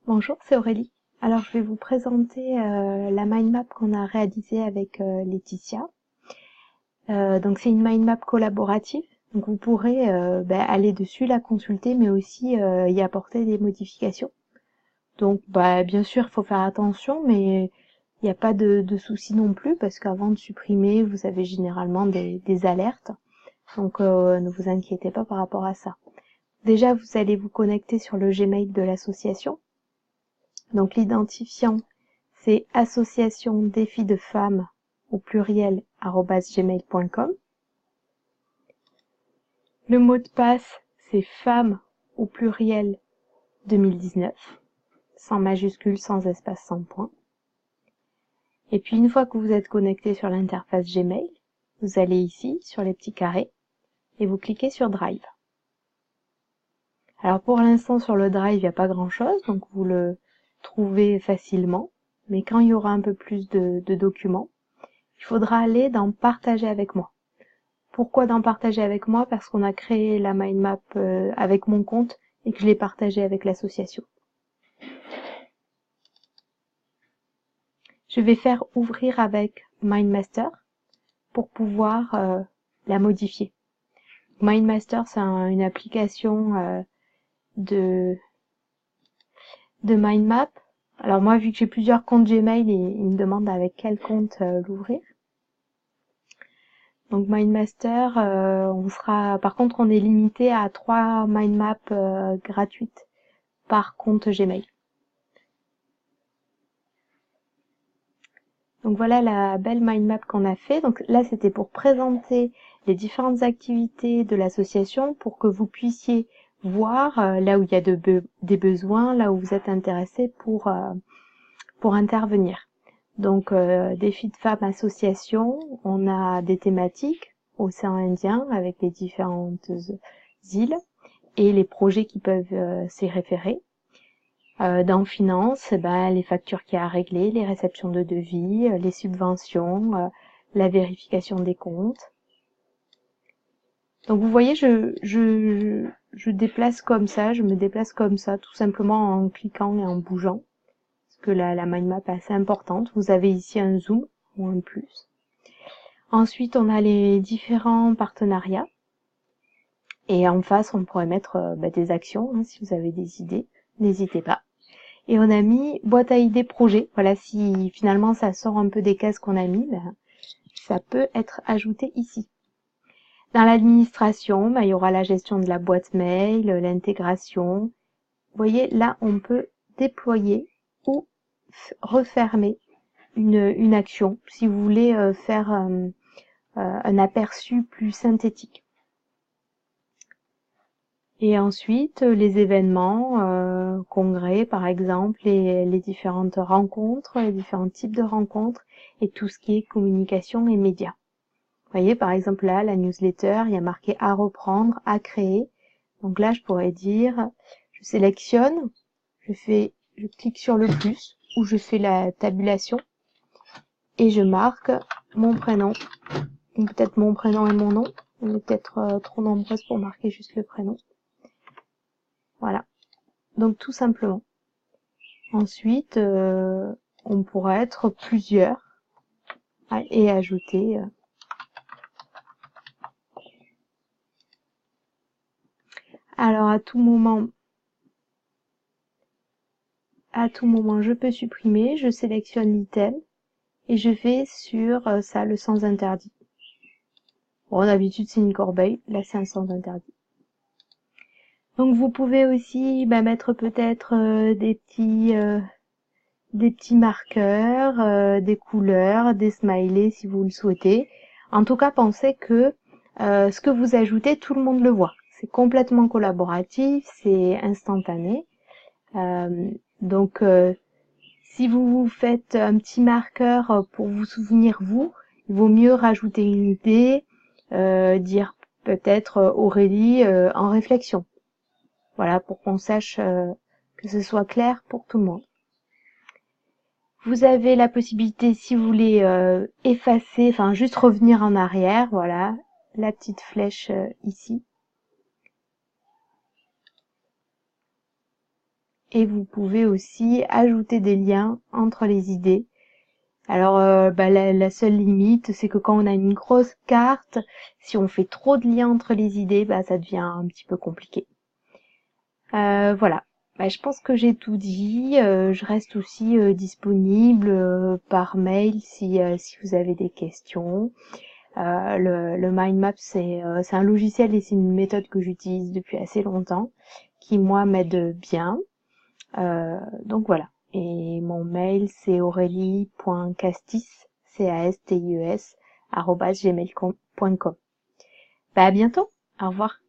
Bonjour, c'est Aurélie. Alors, je vais vous présenter la mind map qu'on a réalisée avec Laetitia. Donc, c'est une mind map collaborative. Donc, vous pourrez aller dessus, la consulter, mais aussi y apporter des modifications. Donc, bien sûr, il faut faire attention, mais il n'y a pas de souci non plus, parce qu'avant de supprimer, vous avez généralement des alertes. Donc, ne vous inquiétez pas par rapport à ça. Déjà, vous allez vous connecter sur le Gmail de l'association. Donc l'identifiant, c'est association défi de femmes au pluriel @gmail.com. Le mot de passe, c'est femmes au pluriel 2019, sans majuscule, sans espace, sans point. Et puis une fois que vous êtes connecté sur l'interface Gmail, vous allez ici sur les petits carrés et vous cliquez sur Drive. Alors pour l'instant sur le Drive, il n'y a pas grand chose, donc vous le trouvez facilement. Mais quand il y aura un peu plus de documents, il faudra aller dans Partager avec moi. Pourquoi dans Partager avec moi? Parce qu'on a créé la mind map avec mon compte et que je l'ai partagée avec l'association. Je vais faire ouvrir avec MindMaster pour pouvoir la modifier. MindMaster, c'est une application de mind map. Alors moi, vu que j'ai plusieurs comptes Gmail, il me demande avec quel compte l'ouvrir. Donc MindMaster, par contre, on est limité à 3 mind maps gratuites par compte Gmail. Donc voilà la belle mind map qu'on a fait. Donc là, c'était pour présenter les différentes activités de l'association pour que vous puissiez voir là où il y a des besoins, là où vous êtes intéressé pour intervenir. Donc défi de femmes association, on a des thématiques, océan Indien avec les différentes îles et les projets qui peuvent s'y référer. Dans finance, les factures qu'il y a à régler, les réceptions de devis, les subventions, la vérification des comptes. Donc vous voyez, je déplace comme ça, je me déplace comme ça, tout simplement en cliquant et en bougeant. Parce que la mind map est assez importante. Vous avez ici un zoom ou un plus. Ensuite, on a les différents partenariats. Et en face, on pourrait mettre des actions, hein, si vous avez des idées, n'hésitez pas. Et on a mis boîte à idées projet. Voilà, si finalement ça sort un peu des cases qu'on a mis, ça peut être ajouté ici. Dans l'administration, il y aura la gestion de la boîte mail, l'intégration. Vous voyez, là, on peut déployer ou refermer une action si vous voulez faire un aperçu plus synthétique. Et ensuite, les événements, congrès par exemple, les différentes rencontres, les différents types de rencontres et tout ce qui est communication et médias. Vous voyez, par exemple là, la newsletter, il y a marqué à reprendre, à créer. Donc là, je pourrais dire, je sélectionne, je clique sur le plus ou je fais la tabulation et je marque mon prénom, ou peut-être mon prénom et mon nom. On est peut-être trop nombreuses pour marquer juste le prénom. Voilà. Donc tout simplement. Ensuite, on pourra être plusieurs et ajouter. Alors à tout moment, je peux supprimer. Je sélectionne l'item et je vais sur ça, le sens interdit. Bon, d'habitude c'est une corbeille. Là, c'est un sens interdit. Donc vous pouvez aussi mettre peut-être des petits marqueurs, des couleurs, des smileys si vous le souhaitez. En tout cas, pensez que ce que vous ajoutez, tout le monde le voit. C'est complètement collaboratif, c'est instantané. Donc, si vous faites un petit marqueur pour vous souvenir vous, il vaut mieux rajouter une idée, dire peut-être Aurélie en réflexion. Voilà, pour qu'on sache que ce soit clair pour tout le monde. Vous avez la possibilité, si vous voulez effacer, enfin juste revenir en arrière, voilà, la petite flèche ici. et vous pouvez aussi ajouter des liens entre les idées. Alors la seule limite, c'est que quand on a une grosse carte, si on fait trop de liens entre les idées, ça devient un petit peu compliqué. Voilà. Je pense que j'ai tout dit. Je reste aussi disponible par mail si vous avez des questions. Le mind map, c'est un logiciel et c'est une méthode que j'utilise depuis assez longtemps, qui moi m'aide bien. Donc voilà. Et mon mail, c'est aurélie.castis, castis, @gmail.com. À bientôt. Au revoir.